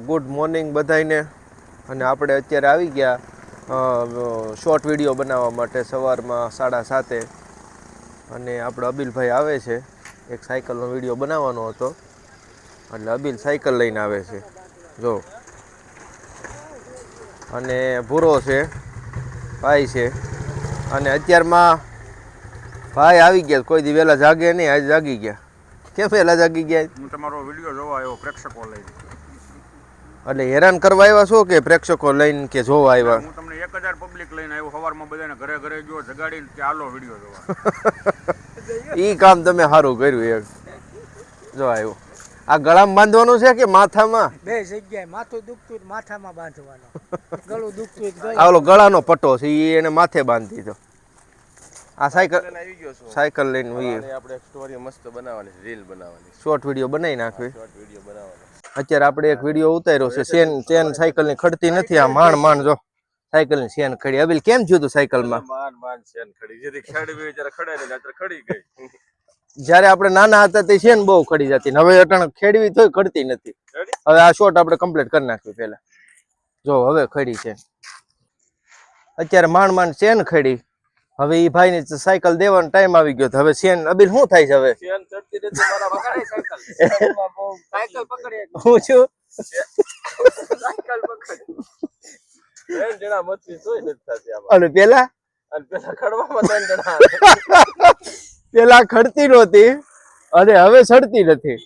Good morning બધાઈને. અને આપણે અત્યારે આવી ગયા શોર્ટ વિડીયો બનાવવા માટે સવારમાં 7:30. અને આપણો અબિલભાઈ આવે છે, એક સાયકલનો વિડીયો બનાવવાનો હતો એટલે અબિલ સાયકલ લઈને આવે છે જો. અને ભૂરો છે, ભાઈ છે. અને અત્યારમાં ભાઈ આવી ગયા, કોઈ દી વહેલા જાગે નહીં, આજે જાગી ગયા. કેમ વહેલા જાગી ગયા? હું તમારો વિડીયો જોવા આવ્યો પ્રેક્ષકો લઈને. એટલે હેરાન કરવા આવ્યા છો કે પ્રેક્ષકો લઈને કે જોવા આવ્યા? હું તમને 1000 પબ્લિક લઈને આવ્યો, સવારમાં બધાને ઘરે ઘરે જો જગાડીને કે આલો વિડીયો જોવા. ઈ કામ તમે સારું કર્યું. એક જો આવ્યો, આ ગળામાં બાંધવાનું છે કે માથામાં? બે જગ્યાએ. માથું દુખતું માથામાં બાંધવાનો, ગળું દુખતું આ ઓલો ગળાનો પટ્ટો છે એ એને માથે બાંધી દીધો. આ સાયકલ લઈને આપણે એક સ્ટોરી મસ્ત બનાવવાની છે, રીલ બનાવવાની, શોર્ટ વિડીયો બનાવી નાખવી. શોર્ટ વિડીયો બનાવવાનો. અત્યારે આપણે એક વિડીયો ઉતાર્યો છે, ચેન સાયકલ ની ખડતી નથી. આ માંડ જો સાયકલ ની ચેન ખડી. અબિલ કેમ થયું તું સાયકલમાં? માંડ ચેન ખડી, જેથી ખડવી જ્યારે ખડાય ને ત્યારે ખડી ગઈ. જયારે આપણે નાના હતા તે ચેન બહુ ખડી જતી, હવે અટાણે ખેડવી તોય ખડતી નથી. હવે આ શોર્ટ આપણે કમ્પ્લીટ કરી નાખ્યું પેલા. જો હવે ખડી છે, અત્યારે માંડ ચેન ખડી. હવે ઈ ભાઈ ની સાયકલ દેવાનો ટાઈમ આવી ગયો. હવે ચેન અબિલ શું થાય છે? હવે ચેન ચડતી નથી, મારા વગાડે સાયકલ પકડે હું છું સાયકલ પકડે ત્રણ જણા મતવી તોય નથી થતી આમાં. અને પેલા ખડવામાં ત્રણ જણા પેલા ખડતી નહોતી અને હવે ચડતી નથી.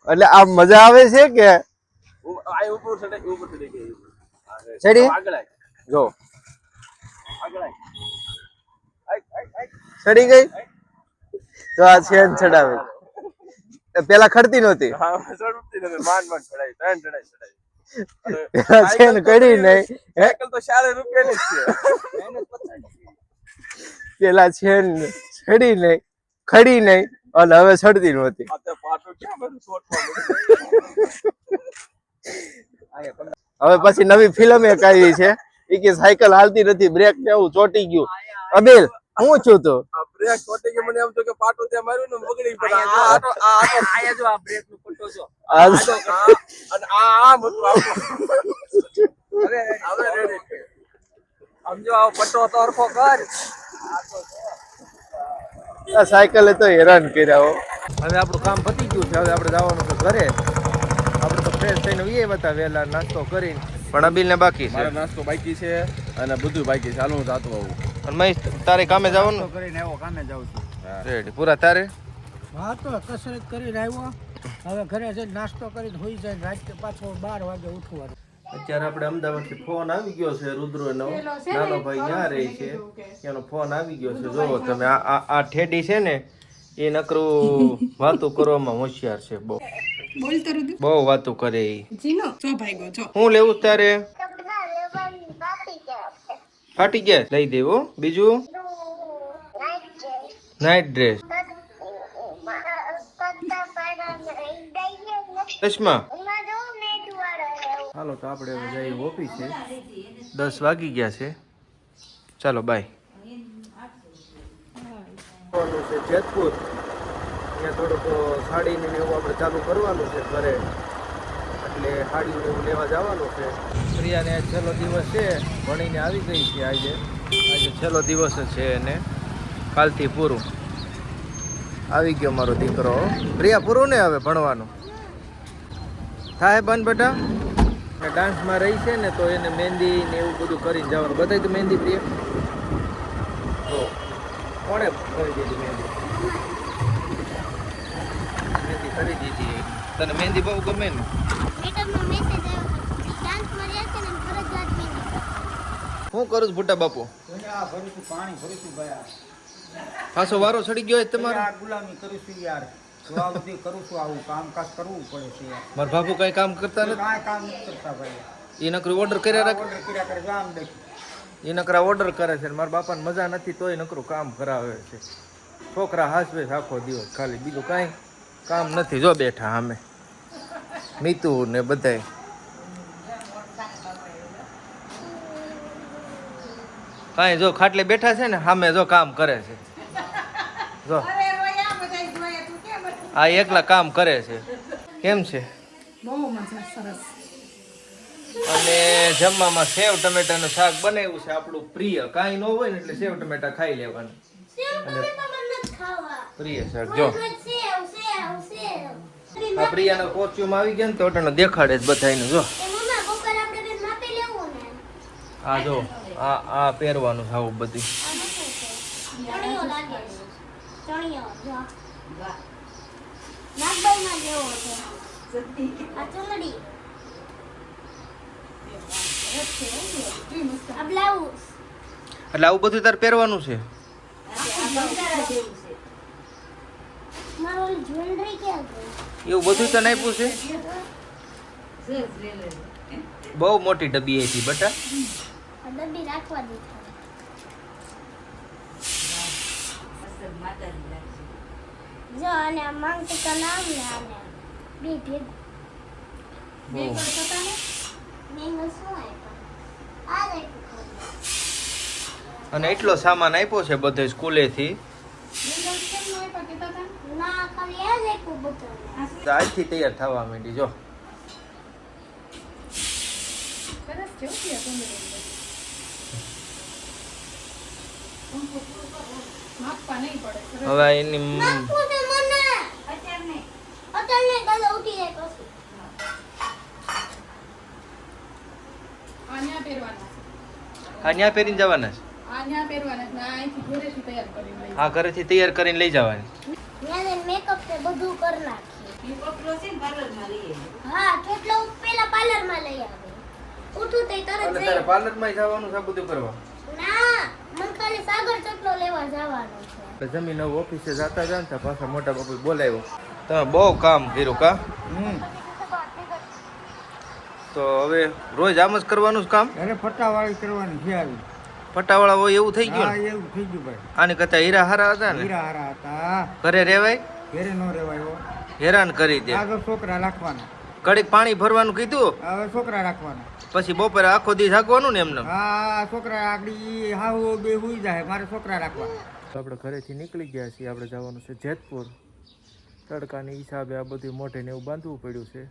એટલે આ મજા આવે છે કે આ ઉપર ચડી ગઈ. ચડી આગળ જો આગળ ચડી ગઈ. તો આ ચેન ચડાવે. પેલા ખડતી નહોતી, હા ચડતી નથી, માંડ ચડાઈ, ત્રણ જણા ચડાઈ. પેલા ચેન કડી નહીં. સાયકલ તો 4 રૂપિયાની જ છે. પેલા ચેન ચડી નહીં, ખડી નહીં અને હવે ચડતી નહોતી. આ તો પાટો ક્યાં બધું શોર્ટમાં હવે પછી નવી ફિલ્મ એક આવી છે, એ કે સાયકલ હાલતી નથી, બ્રેક ને એવું ચોટી ગયું. અબિલ હું છું તું? આ બ્રેક છોટી કે મને એમ તો કે પાટો ત્યાં માર્યું ને બગડી પડે. આયા જો આ બ્રેક નો પટ્ટો જો. અને આ બધું આપણું હવે રેડી સમજો આ પટ્ટો તો હરખો કર. આ સાયકલે તો હેરાન કર્યા હો. હવે આપણું કામ પતી ગયું છે, હવે આપણે જવાનું છે ઘરે. આપણે તો ફ્રેશ થઈને વીએ બતા વહેલા નાસ્તો કરીને, પણ અબિલ ને બાકી છે. મારો નાસ્તો બાકી છે અને બધું બાકી છે. હાલ હું જાતો આવું. અને મહેશ તારે કામે જવાનું? કરીને આવ્યો, કામે જાઉં છું. રેડી પૂરા તારે? હા તો કસરત કરીને આવ્યો, હવે ઘરે જઈને નાસ્તો કરીને હોઈ જાય. રાતે પાછો 12 વાગે ઉઠવાનું. અત્યારે આપણે અમદાવાદથી ફોન આવી ગયો છે. રુદ્રનો નાનો ભાઈ ત્યાં રહે છે, એનો ફોન આવી ગયો છે. જોવો તમે, આ ઠેડી છે ને એ નકરું વાતું કરવામાં હોશિયાર છે. બહુ વાતું કરે. હું લેવું તારે? ફાટી ગયા લઈ દેવો. બીજું નાઇટ ડ્રેસ, ચશ્મા. હાલો તો આપણે હવે જઈએ ઓફિસે. 10 વાગી ગયા છે. ચાલો બાય. જેતપુર ત્યાં થોડુંક સાડીને એવું આપણે ચાલુ કરવાનું છે ઘરે, એટલે સાડીને એવું લેવા જવાનું છે. પ્રિયાને છેલ્લો દિવસ છે, ભણીને આવી ગઈ છે. આજે છેલ્લો દિવસ જ છે એને, કાલથી પૂરું. આવી ગયો મારો દીકરો. પ્રિયા પૂરું ને હવે ભણવાનું થાય બંધ બેટા. ડાન્સમાં રહી છે ને તો એને મહેંદી ને એવું બધું કરીને જવાનું. બતાવી તો મહેંદી પ્રિયા. કોણે કરી દીધી મહેંદી? મહેંદી કરી દીધી. તને મહેંદી બહુ ગમે ને? શું કરું છું ભૂટા બાપુ? પાણી ભરીશું ગયા. પાછો વારો ચડી ગયો તમારે? ગુલામી કરીશું યાર. બધી કરું છું, આવું કામકાજ કરવું પડે છે યાર. મારા બાપુ કઈ કામ કરતા નથી? કાંઈ કામ નથી કરતા ભાઈ. એ નકરું ઓર્ડર કર્યા રાખે. ઓર્ડર કર્યા કરે જામ દે. એ નકરા ઓર્ડર કરે છે. મારા બાપાને મજા નથી તોય નકરું કામ કરાવે છે. છોકરા હાસવે આખો દિવસ, ખાલી બીજું કાંઈ કામ નથી. જો બેઠા અમે મીતુ ને બધાય. કાંઈ જો ખાટલે બેઠા છે ને, સામે જો કામ કરે છે. જો આ એકલા કામ કરે છે. કેમ છે? બહુ મજા, સરસ. અને જમવામાં સેવ ટમેટાનું શાક બનાવ્યું છે આપણું પ્રિય. કાંઈ ન હોય ને એટલે સેવ ટમેટા ખાઈ લેવાનું. પ્રિય શાક જો આ પ્રિયાનો કોસ્ચ્યુમ આવી ગયો ને તો અટાણે દેખાડે જ બધાયને જો. આ જો આ પહેરવાનું છે આવું બધું. એટલે આવું બધું તારે પહેરવાનું છે. એવું બધું તને આપ્યું છે. બહુ મોટી ડબ્બી હતી બટા. ડબ્બી રાખવા દીધી. જો અને આ માંગતી તો નામ ને આને બે ભેગ બહુ. મેંગો શું આપ્યા આ રાખ્યું અને એટલો સામાન આપ્યો છે બધે સ્કૂલેથી. ના ખાલી આ રાખ્યું બધું આજથી તૈયાર થવા માંડી જો. હવે એની નાખવું છે મને અત્યારે કાલે ઉઠી જાય પછી હા ન્યા પહેરીને જવાના છે. હા ઘરેથી તૈયાર કરીને લઈ જવાની. મેં મેકઅપ તે બધું કરી નાખી. હા કેટલો પેલા પાર્લર માં લઈ આવે ઉઠું તે તરત એટલે જઈ તારે પાર્લરમાં જવાનું છે આ બધું કરવા. ના મને ખાલી સાગર ચકલો લેવા જવાનું છે. જમીન હવે ઓફિસે જતા હતા ને તો પાછા મોટા બાપુ બોલાવ્યો. તમે બહુ કામ કર્યું કા. તો હવે રોજ આમ જ કરવાનું જ કામ. અરે ફટાવાળી કરવાની છે આવી. ફટાવાળા હોય એવું થઈ ગયું હા ને. એવું થઈ ગયું ભાઈ. આની કરતા હીરા હારા હતા ને. હીરા હારા હતા ઘરે રેવાય ઘેરે નો રેવાયો. હેરાન કરી દે. આગળ છોકરા રાખવાના કડીક પાણી ભરવાનું કીધું હવે છોકરા રાખવાના. પછી બપોરે આખો દી જાગવાનું ને એમને. હા છોકરા આગળ હાવ બે હુઈ જાય મારે છોકરા રાખવાના. આપણે ઘરેથી નીકળી ગયા છીએ. આપણે જવાનું છે જેતપુર. તડકાની હિસાબે આ બધું મોઢે ને એવું બાંધવું પડ્યું છે.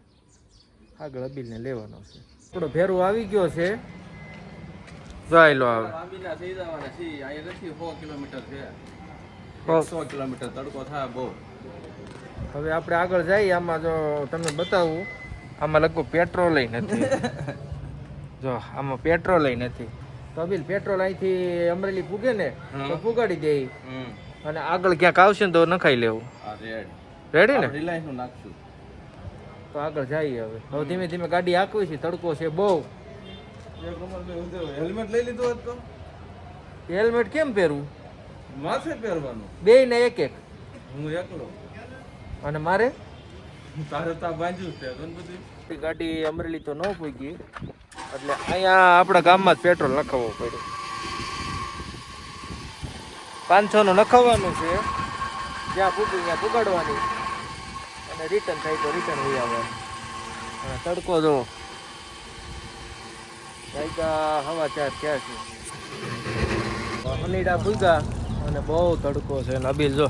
આગળ અબીલને લેવાનો છે. થોડો ભેરો આવી ગયો છે. જોઈ લો આવે. આંબીના થઈ જવાના છે અહીંયા નથી 100 કિલોમીટર છે 100 100 કિલોમીટર તડકો થાય બહુ. હવે આપણે આગળ જઈએ. આમાં જો તમને બતાવું આમાં લગભગ પેટ્રોલ નથી. જો આમાં પેટ્રોલ નથી. તો અબીલ પેટ્રોલ અહીંથી અમરેલી પૂગે ને તો પુગાડી દે. અને આગળ ક્યાંક આવશે ને તો નખાઈ લેવું. આ રેડ રેડી ને રિલાયન્સ નું નાખશું. તો આગળ જઈએ. હવે ધીમે ધીમે ગાડી આંકવી છે. તડકો છે બહુ. હેલ્મેટ લઈ લીધું હોત તો હેલ્મેટ કેમ પહેરવું? માથે પહેરવાનું. બે ને એક એક. હું એકલો અને મારે તારે તા બાંધ્યું છે ગણપતિ. ગાડી અમરેલી તો ન પૂગી એટલે અહીંયા આપણા ગામમાં જ પેટ્રોલ નખાવવું પડ્યું. 500 નું નખાવવાનું છે. જ્યાં પૂગ્યું ત્યાં પુગાડવાની અને રિટર્ન થાય તો રિટર્ન હોઈ આવવાનું. અને તડકો જો ગાયકા હવા 4 થયા છે. હનીડા પૂગ્યા અને બહુ તડકો છે. અને અબીલ જો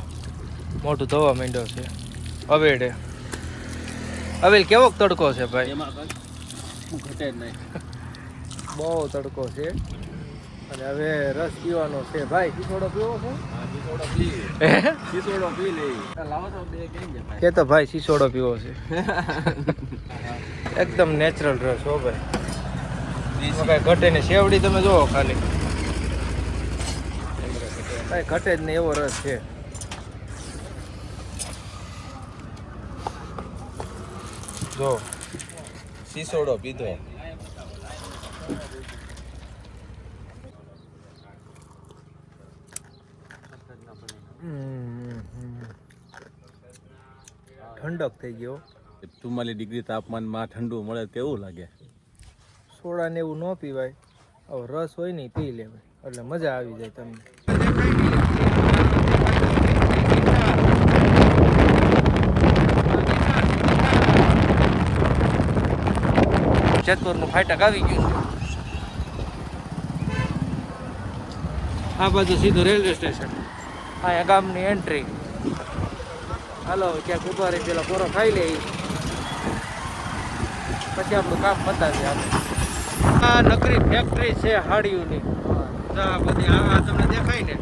મોટું ધોવા માંડ્યો છે અવેડે. અબીલ કેવો તડકો છે ભાઈ? એમાં હું ઘટે જ નહીં. બહુ તડકો છે. અને હવે રસ પીવાનો છે ભાઈ. શીશોડો પીવો છે? શીશોડો પી લઈ. લાવો તો બે કેમ છે ભાઈ? કે તો ભાઈ શીશોડો પીવો છે. એકદમ નેચરલ રસ હો ભાઈ. એમાં કાંઈ ઘટે ને. શેવડી તમે જોવો ખાલી કાંઈ ઘટે જ નહીં એવો રસ છે. જો શીશોડો પીધો. ઠંડક થઈ ગયો. 44 ડિગ્રી તાપમાનમાં ઠંડુ મળે કેવું લાગે? સોડા ને એવું ન પીવાય. હવે રસ હોય ને ઈ પી લેવાય એટલે મજા આવી જાય તમને. જેતપુરનું ફાટક આવી ગયું છે. આ બાજુ સીધું રેલવે સ્ટેશન. અહીંયા ગામની એન્ટ્રી. હાલો ક્યાંક ઉભા રહી પેલા કોરો ખાઈ લે પછી આપણું કામ પતાવીએ આપણે. આ નકરી ફેક્ટરી છે હાડીઓની. તો આ બધી આ તમને દેખાય ને,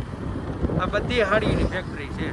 આ બધી હાડીઓની ફેક્ટરી છે.